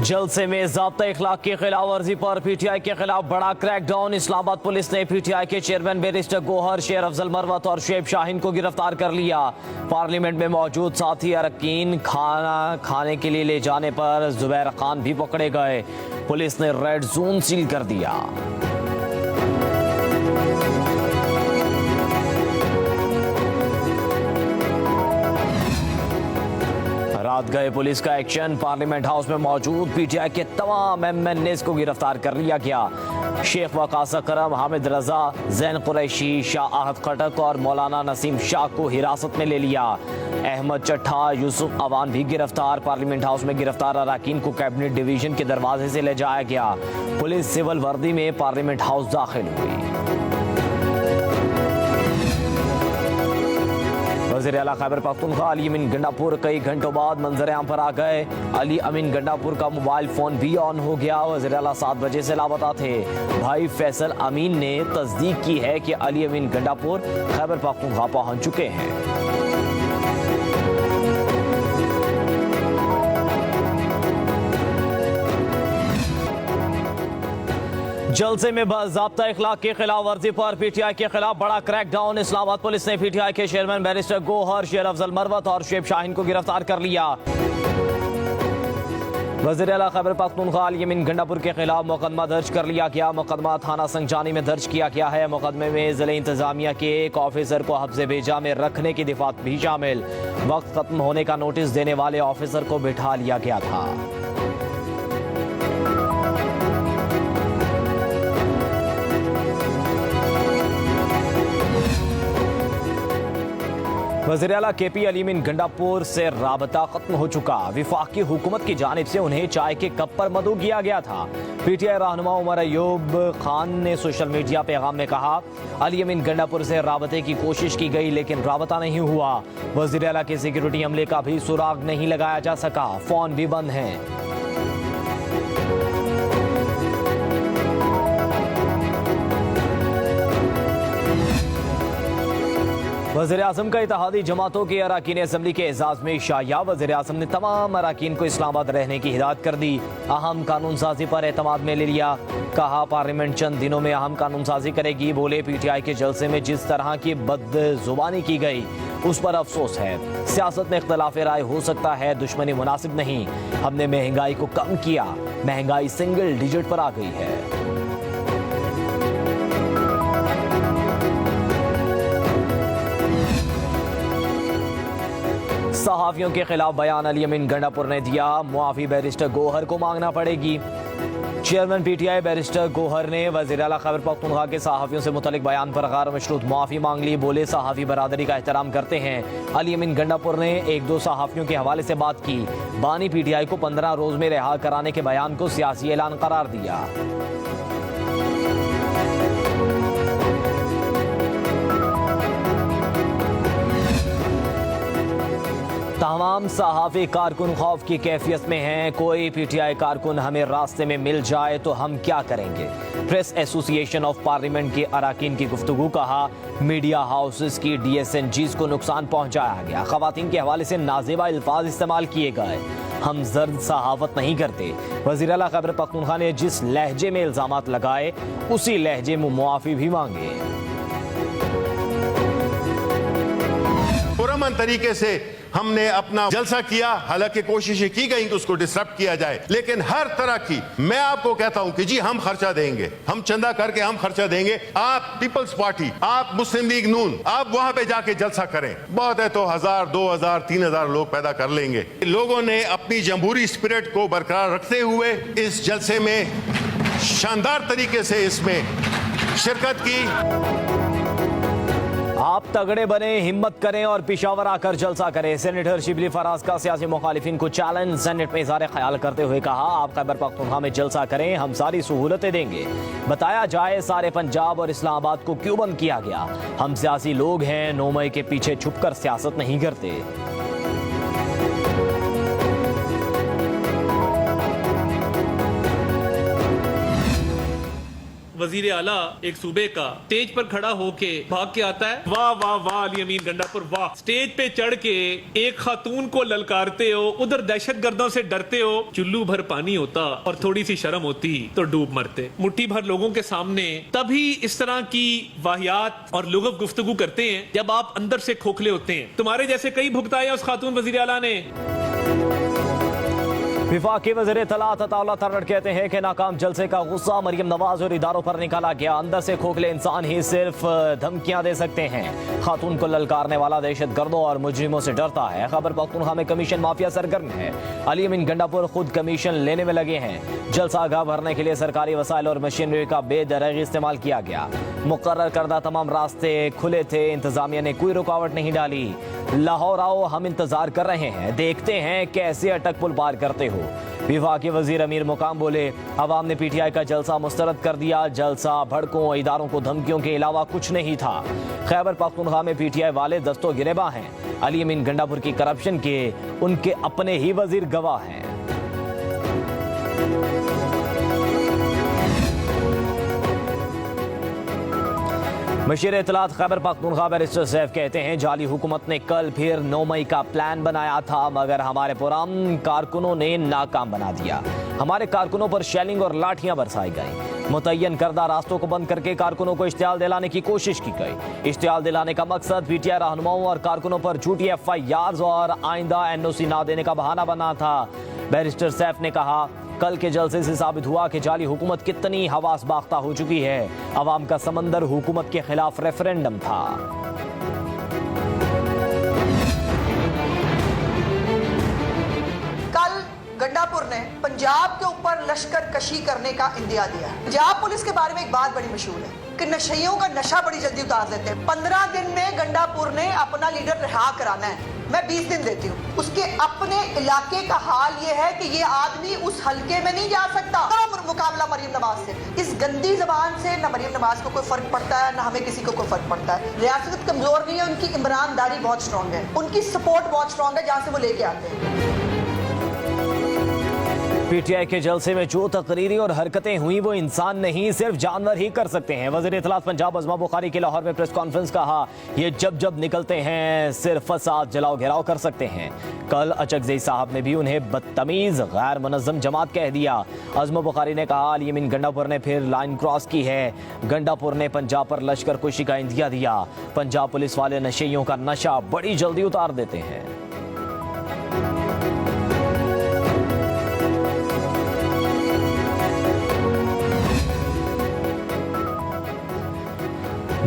जलसे में ज़ाब्ता इखलाक की खिलाफ वर्जी पर पीटीआई के खिलाफ बड़ा क्रैकडाउन। इस्लामाबाद पुलिस ने पीटीआई के चेयरमैन बैरिस्टर गोहर, शेर अफजल मरवत और शुएब शाहीन को गिरफ्तार कर लिया। पार्लियामेंट में मौजूद साथी अरकान खाना खाने के लिए ले जाने पर जुबैर खान भी पकड़े गए। पुलिस ने रेड जोन सील कर दिया। रात गए पुलिस का एक्शन। पार्लियामेंट हाउस में मौजूद पीटीआई के तमाम एमएनएस को गिरफ्तार कर लिया गया। शेख वकास अकरम, हामिद रजा, जैन कुरैशी, शाह आहद खटक और मौलाना नसीम शाह को हिरासत में ले लिया। अहमद चट्ठा, यूसुफ अवान भी गिरफ्तार। पार्लियामेंट हाउस में गिरफ्तार अरकान को कैबिनेट डिवीजन के दरवाजे से ले जाया गया। पुलिस सिविल वर्दी में पार्लियामेंट हाउस दाखिल हुई। वज़ीर आला खैबर पख्तूनख्वा अली अमीन गंडापुर कई घंटों बाद मंजर आम पर आ गए। अली अमीन गंडापुर का मोबाइल फोन भी ऑन हो गया। वज़ीर आला 7 बजे से लापता थे। भाई फैसल अमीन ने तस्दीक की है कि अली अमीन गंडापुर खैबर पख्तूनख्वा पहुंच चुके हैं। जलसे में बाज़ाब्ता इखलाक की खिलाफ वर्जी पर पीटीआई के खिलाफ बड़ा क्रैकडाउन। इस्लामाबाद पुलिस ने पीटीआई के चेयरमैन बैरिस्टर गोहर, शेर अफजल मरवत और शुएब शाहीन को गिरफ्तार कर लिया। वज़ीर आला खैबर पख्तूनख्वा अली अमीन गंडापुर के खिलाफ मुकदमा दर्ज कर लिया गया। मुकदमा थाना संगजानी में दर्ज किया गया है। मुकदमे में ज़िले इंतजामिया के एक ऑफिसर को हफ्ज़े भेजा में रखने की दिफात भी शामिल। वक्त खत्म होने का नोटिस देने वाले ऑफिसर को बिठा लिया गया था। वज़ीर आला KP अली अमीन गंडापुर से राबता खत्म हो चुका। विफाकी हुकूमत की जानिब से उन्हें चाय के कप पर मदऊ किया गया था। पीटीआई रहनुमा उमर अयूब खान ने सोशल मीडिया पैगाम में कहा, अली अमीन गंडापुर से राबते की कोशिश की गई लेकिन राबता नहीं हुआ। वज़ीर आला के सिक्योरिटी अमले का भी सुराग नहीं लगाया जा सका। फोन भी बंद हैं। वज़ीर आज़म का इत्तेहादी जमातों के अरकान असम्बली के एजाज़ में शाया। वज़ीर आज़म ने तमाम अरकान को इस्लामाबाद रहने की हिदायत कर दी। अहम कानून साजी पर एतमाद में ले लिया। कहा पार्लियामेंट चंद दिनों में अहम कानून साजी करेगी। बोले पीटीआई के जलसे में जिस तरह की बदजुबानी की गई उस पर अफसोस है। सियासत में इख्तलाफ राय हो सकता है, दुश्मनी मुनासिब नहीं। हमने महंगाई को कम किया। महंगाई सिंगल डिजिट पर आ गई है। सहाफियों के खिलाफ बयान अली अमीन गंडापुर ने दिया। मुआफी बैरिस्टर गोहर को मांगना पड़ेगी। चेयरमैन पीटीआई बैरिस्टर गोहर ने वज़ीर आला खैबर पख्तूनख्वा के सहाफियों से मुतल्लिक बयान पर गैर मशरूत मुआफी मांग ली। बोले सहाफी बरादरी का एहतराम करते हैं। अली अमीन गंडापुर ने 1-2 सहाफियों के हवाले से बात की। बानी पीटीआई को 15 रोज में रिहा कराने के बयान को सियासी ऐलान करार दिया। तमाम सहाफ़ी कारकुन खौफ की कैफियत में हैं। कोई पीटीआई कारकुन हमें रास्ते में मिल जाए तो हम क्या करेंगे। प्रेस एसोसिएशन ऑफ पार्लियामेंट के अरकान की गुफ्तगू। कहा मीडिया हाउसेस की DSNGs को नुकसान पहुंचाया गया। खवातीन के हवाले से नाजेबा अल्फाज इस्तेमाल किए गए। हम जर्द सहावत नहीं करते। वज़ीर आला खैबर पख्तूनख्वा ने जिस लहजे में इल्जामात लगाए उसी लहजे में मुआफ़ी भी मांगे। पुरअमन तरीके से हमने अपना जलसा किया। हालांकि कोशिशें की गई कि उसको डिसरप्ट किया जाए, लेकिन हर तरह की मैं आपको कहता हूं कि जी हम खर्चा देंगे, हम चंदा करके हम खर्चा देंगे। आप पीपल्स पार्टी, आप मुस्लिम लीग नून, आप वहां पे जाके जलसा करें। बहुत है तो 1000, 2000, 3000 लोग पैदा कर लेंगे। लोगों ने अपनी जमहूरी स्पिरिट को बरकरार रखते हुए इस जलसे में शानदार तरीके से इसमें शिरकत की। आप तगड़े बने, हिम्मत करें और पेशावर आकर जलसा करें। सेनेटर शिबली फराज का सियासी मुखालिफिन को चैलेंज। सेनेट में इज़हार ख्याल करते हुए कहा, आप खैबर पख्तूनख्वा में जलसा करें, हम सारी सहूलतें देंगे। बताया जाए सारे पंजाब और इस्लामाबाद को क्यों बंद किया गया। हम सियासी लोग हैं, 9 मई के पीछे छुपकर सियासत नहीं करते। वजीर आला एक सूबे का स्टेज पर खड़ा होके भाग के आता है, वाह वाह वाह अली अमीन गंडापुर वाह। स्टेज पे चढ़ के एक खातून को ललकारते हो, उधर दहशतगर्दों से डरते हो। चुल्लू भर पानी होता और थोड़ी सी शर्म होती तो डूब मरते। मुट्ठी भर लोगों के सामने तभी इस तरह की वाहियात और लुग़व गुफ्तगू करते हैं जब आप अंदर से खोखले होते हैं। तुम्हारे जैसे कई भुगताए उस खातून वजीर आला ने। विफाकी वज़ीर इत्तलात अताउल्लाह तरड़ कहते हैं कि नाकाम जलसे का गुस्सा मरियम नवाज और इदारों पर निकाला गया। अंदर से खोखले इंसान ही सिर्फ धमकियां दे सकते हैं। खातून को ललकारने वाला दहशत गर्दों और मुजरिमों से डरता है। खैबर पख्तूनख्वा में कमीशन माफिया सरगर्म है। अली अमीन गंडापुर खुद कमीशन लेने में लगे हैं। जलसागाह भरने के लिए सरकारी वसाइल और मशीनरी का बेदरगी इस्तेमाल किया गया। मुकर्रर करदा तमाम रास्ते खुले थे, इंतजामिया ने कोई रुकावट नहीं डाली। लाहौर आओ, हम इंतजार कर रहे हैं, देखते हैं कैसे अटक पुल पार करते हो। विफाकी वजीर अमीर मुकाम बोले, अवाम ने पीटीआई का जलसा मुस्तरद कर दिया। जलसा भड़कों, इदारों को धमकियों के अलावा कुछ नहीं था। खैबर पख्तूनख्वा में पीटीआई वाले दस्तों गिरेबा हैं। अली अमीन गंडापुर की करप्शन के उनके अपने ही वजीर गवाह हैं। मशीर इत्तलात खैबर पख्तूनख्वा बैरिस्टर सैफ कहते हैं, जाली हुकूमत ने कल फिर 9 मई का प्लान बनाया था मगर हमारे पुरान कारकुनों ने नाकाम बना दिया। हमारे कारकुनों पर शेलिंग और लाठियां बरसाई गई। मुतय्यन करदा रास्तों को बंद करके कारकुनों को इश्तियाल दिलाने की कोशिश की गई। इश्तियाल दिलाने का मकसद पीटीआई रहनुमाओं और कारकुनों पर झूठी FIRs और आइंदा NOC ना देने का बहाना बना था। बैरिस्टर सैफ ने कहा, कल के जलसे से साबित हुआ कि जाली हुकूमत कितनी हवास बाख्ता हो चुकी है। अवाम का समंदर हुकूमत के खिलाफ रेफरेंडम था। कल गंडापुर ने पंजाब के ऊपर लश्कर कशी करने का इंदिया दिया। पंजाब पुलिस के बारे में एक बात बड़ी मशहूर है कि नशइयों का नशा बड़ी जल्दी उतार देते हैं। 15 दिन में गंडापुर ने अपना लीडर रिहा कराना है, मैं 20 दिन देती हूँ। उसके अपने इलाके का हाल ये है कि ये आदमी उस हलके में नहीं जा सकता। मुकाबला मरियम नवाज से, इस गंदी जबान से न मरियम नवाज को कोई फर्क पड़ता है, न हमें किसी को कोई फर्क पड़ता है। रियासत कमजोर नहीं है, उनकी इमरानदारी बहुत स्ट्रांग है, उनकी सपोर्ट बहुत स्ट्रांग है जहां से वो लेके आते हैं। पीटीआई के जलसे में जो तकरीरी और हरकतें हुई वो इंसान नहीं सिर्फ जानवर ही कर सकते हैं। वज़ीर इत्तलात पंजाब अज़मा बुखारी की लाहौर में प्रेस कॉन्फ्रेंस कहा, ये जब जब निकलते हैं सिर्फ फसाद जलाओ घेराव कर सकते हैं। कल अचकज़ई साहब ने भी उन्हें बदतमीज गैर मुनज़्ज़म जमात कह दिया। अज़मा बुखारी ने कहा, अली अमीन गंडापुर ने फिर लाइन क्रॉस की है। गंडापुर ने पंजाब पर लश्कर कुशी का इंदिया दिया। पंजाब पुलिस वाले नशेइयों का नशा बड़ी जल्दी उतार देते हैं।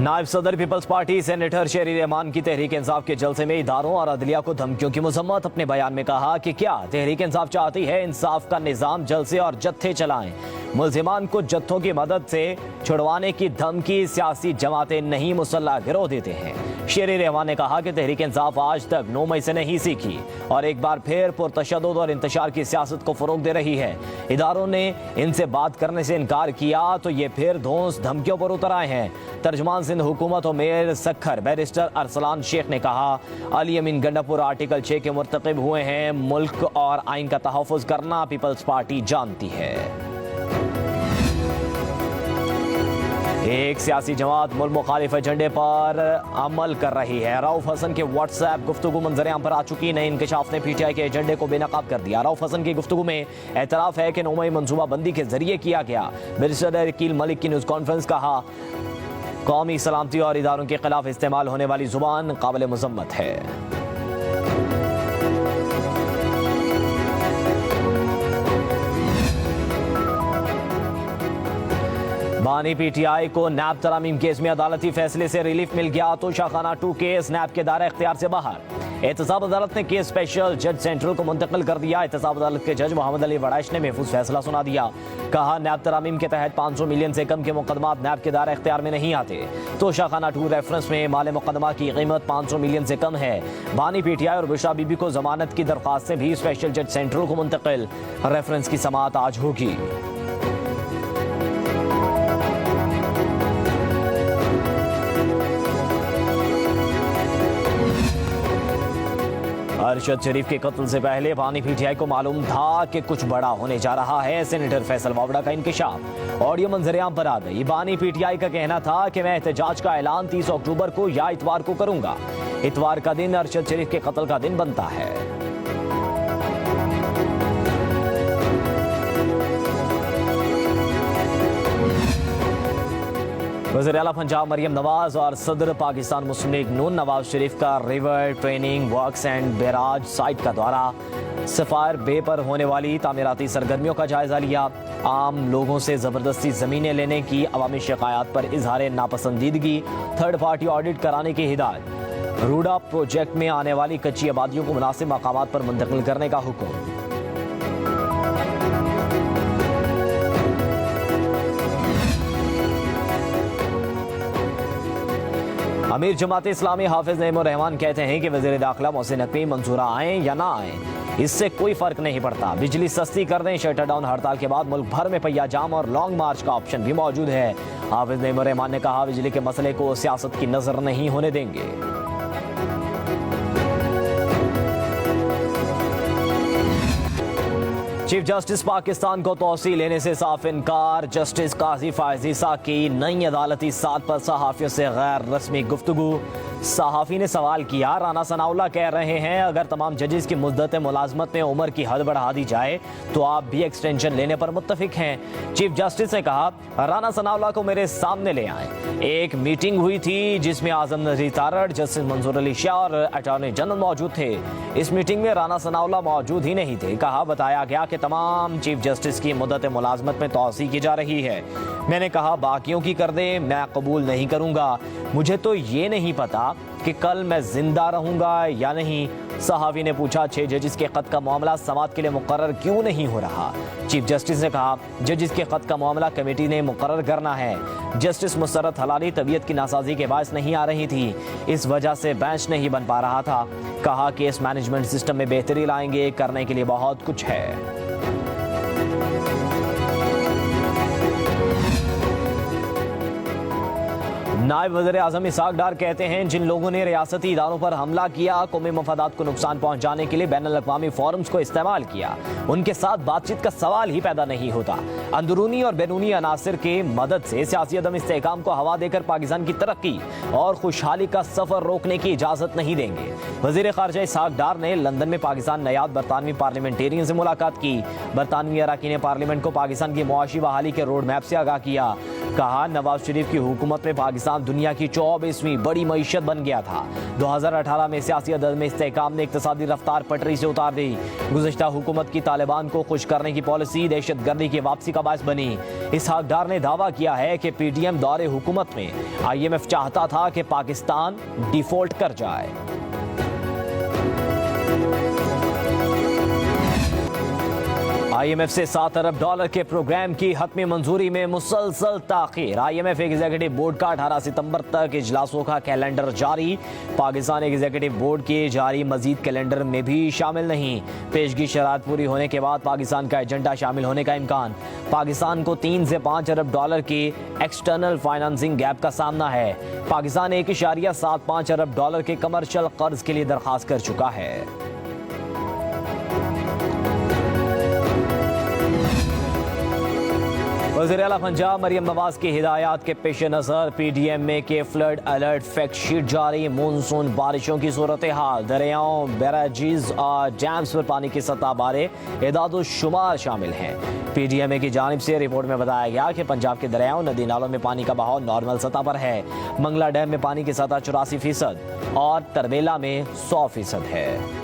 नायब सदर पीपल्स पार्टी सेनेटर शेरी रहमान की तहरीक इंसाफ के जलसे में इदारों और अदलिया को धमकियों की मजम्मत। अपने बयान में कहा कि क्या तहरीक इंसाफ चाहती है इंसाफ का निजाम जलसे और जत्थे चलाएं। मुल्जिमान को जत्थों की मदद से छुड़वाने की धमकी सियासी जमातें नहीं मुसल्लह गिरोह देते हैं। शेरी रहमान ने कहा कि तहरीक इंसाफ आज तक 9 मई से नहीं सीखी और एक बार फिर पुरतशद्दुद और इंतशार की सियासत को फरोग दे रही है। इदारों ने इनसे बात करने से इनकार किया तो ये फिर धौंस धमकियों पर उतर आए हैं। तर्जमान सिंध हुकूमत और मेयर सखर बैरिस्टर अरसलान शेख ने कहा, अली अमीन गंडापुर आर्टिकल 6 के मुर्तकिब हुए हैं। मुल्क और आइन का तहफ़्फ़ुज़ करना पीपल्स पार्टी जानती है। एक सियासी जमात मुल्क मुखालिफ एजेंडे पर अमल कर रही है। रऊफ हसन के व्हाट्सएप गुफ्तगू मंजरेआम पर आ चुकी। नए इंकशाफ ने पीटीआई के एजेंडे को बेनकाब कर दिया। रऊफ हसन की गुफ्तगू में एतराफ है कि 9 मई मंसूबा बंदी के जरिए किया गया। बैरिस्टर अकील मलिक की न्यूज़ कॉन्फ्रेंस कहा, कौमी सलामती और इदारों के खिलाफ इस्तेमाल होने वाली जुबान काबिल मजम्मत है। बानी पीटीआई को नैब तरामीम केस में अदालती फैसले से रिलीफ मिल गया तो शाखाना 2 केस नैब के दायरे इख्तियार से बाहर। एहतसाब अदालत ने केस स्पेशल जज सेंट्रल को मुंतकिल कर दिया। एहतसाब अदालत के जज मोहम्मद अली वड़ाइश ने महफूज फैसला सुना दिया। कहा, नैब तरामीम के तहत 500 मिलियन से कम के मुकदमात नैब के दायरे इख्तियार में नहीं आते तो शाखाना 2 रेफरेंस में माल मुकदमा की कीमत 500 मिलियन से कम है। बानी पीटीआई और बुशरा बीबी को जमानत की दरख्वास्त से भी स्पेशल जज सेंट्रल को मुंतकिल। रेफरेंस की समाअत आज होगी। अरशद शरीफ के कत्ल से पहले बानी पीटीआई को मालूम था कि कुछ बड़ा होने जा रहा है। सेनेटर फैसल वावड़ा का इंकशाफ, ऑडियो मंजरेआम पर आ गई। बानी पीटीआई का कहना था कि मैं एहतजाज का ऐलान 30 अक्टूबर को या इतवार को करूंगा। इतवार का दिन अरशद शरीफ के कत्ल का दिन बनता है। वज़ीर-ए-आला पंजाब मरियम नवाज और सदर पाकिस्तान मुस्लिम लीग नून नवाज शरीफ का river training works and barrage site का दौरा, सफायर बे पर होने वाली तामीराती सरगर्मियों का जायजा लिया। आम लोगों से जबरदस्ती जमीनें लेने की अवामी शिकायत पर इजहार नापसंदीदगी, थर्ड पार्टी ऑडिट कराने की हिदायत, रूडा प्रोजेक्ट में आने वाली कच्ची आबादियों को मुनासिब मकामात पर मुंतकिल करने का हुक्म। अमीर जमात इस्लामी हाफिज नईमुर रहमान कहते हैं कि वज़ीर दाखिला मोहसिन नकवी मंसूरा आए या ना आए, इससे कोई फर्क नहीं पड़ता। बिजली सस्ती कर दें। शटर डाउन हड़ताल के बाद मुल्क भर में पहिया जाम और लॉन्ग मार्च का ऑप्शन भी मौजूद है। हाफिज नईमुर रहमान ने कहा, बिजली के मसले को सियासत की नजर नहीं होने देंगे। चीफ जस्टिस पाकिस्तान को तौसीह लेने से साफ इनकार। जस्टिस काजी फायजी की नई अदालती साथ पर सहाफियों से गैर रस्मी गुफ्तगू। सहाफ़ी ने सवाल किया, राना सनाउल्लाह कह रहे हैं अगर तमाम जजेस की मुद्दत मुलाजमत में उम्र की हद बढ़ा दी जाए तो आप भी एक्सटेंशन लेने पर मुत्तफिक हैं। चीफ जस्टिस ने कहा, राना सनाउल्लाह को मेरे सामने ले आए। एक मीटिंग हुई थी जिसमें आजम नज़ीर तारड़, जस्टिस मंजूर अली शाह और अटॉर्नी जनरल मौजूद थे। इस मीटिंग में राना सनाउल्लाह मौजूद ही नहीं थे। कहा, बताया गया कि तमाम चीफ जस्टिस की मुद्दत मुलाजमत में तौसीह की जा रही है। मैंने कहा, बाकियों की कर दे, मैं कबूल नहीं करूंगा। मुझे तो ये नहीं पता कि कल मैं जिंदा रहूंगा या नहीं। सहावी ने पूछा, 6 जजिस के खत का मामला समाअत के लिए मुकर्रर क्यों नहीं हो रहा। चीफ जस्टिस ने कहा, जजिस के खत का मामला कमेटी ने मुकर्रर करना है। जस्टिस मुसर्रत हलाली तबीयत की नासाजी के बायस नहीं आ रही थी, इस वजह से बेंच नहीं बन पा रहा था। कहा, केस मैनेजमेंट सिस्टम में बेहतरी लाएंगे, करने के लिए बहुत कुछ है। नायब वज़ीर आज़म इसहाक डार कहते हैं, जिन लोगों ने रियासती इदारों पर हमला किया, कौमी मफादात को नुकसान पहुंचाने के लिए बैनुल-अक़वामी फोरम्स को इस्तेमाल किया, उनके साथ बातचीत का सवाल ही पैदा नहीं होता। अंदरूनी और बैरूनी अनासिर के मदद से सियासी अदम इस्तेहकाम को हवा देकर पाकिस्तान की तरक्की और खुशहाली का सफर रोकने की इजाजत नहीं देंगे। वज़ीर ख़ारिजा इसहाक डार ने लंदन में पाकिस्तान नयाद बरतानवी पार्लियामेंटेरियन से मुलाकात की। बरतानवी अरकान पार्लियामेंट को पाकिस्तान की मुआशी बहाली के रोड मैप से आगाह किया। कहा, नवाज शरीफ की हुकूमत में पाकिस्तान दुनिया की 24वीं बड़ी मईशत बन गया था। 2018 में सियासी अदम इस्तेहकाम ने इक्तिसादी रफ्तार पटरी से उतार दी। गुज़श्ता हुकूमत की तालिबान को खुश करने की पॉलिसी दहशत गर्दी की वापसी का बायस बनी। इसहाक डार ने दावा किया है कि PTM दौरे हुकूमत में IMF चाहता था कि पाकिस्तान डिफॉल्ट कर जाए। IMF से $7 अरब के प्रोग्राम की हतमी मंजूरी में मुसलसल ताखीर। IMF एग्जीक्यूटिव बोर्ड का 18 सितंबर तक इजलासों का कैलेंडर जारी। पाकिस्तान एग्जीक्यूटिव बोर्ड के जारी मजीद कैलेंडर में भी शामिल नहीं। पेशगी शरात पूरी होने के बाद पाकिस्तान का एजेंडा शामिल होने का इम्कान। पाकिस्तान को $3 से $5 अरब की एक्सटर्नल फाइनेंसिंग गैप का सामना है। पाकिस्तान $1.75 अरब के कमर्शियल कर्ज के लिए दरखास्त कर चुका है। वज़ीर-ए-आला पंजाब मरियम नवाज की हिदायत के पेश नज़र PDMA के फ्लड अलर्ट फैक्ट शीट जारी। मानसून बारिशों की सूरत हाल, दरियाओं, बैराजेस और डैम्स पर पानी की सतह बारे एदाद शुमार शामिल हैं। PDMA की जानिब से रिपोर्ट में बताया गया कि पंजाब के दरियाओं, नदी नालों में पानी का बहाव नॉर्मल सतह पर है। मंगला डैम में पानी की सतह 84% और तरबेला में 100% है।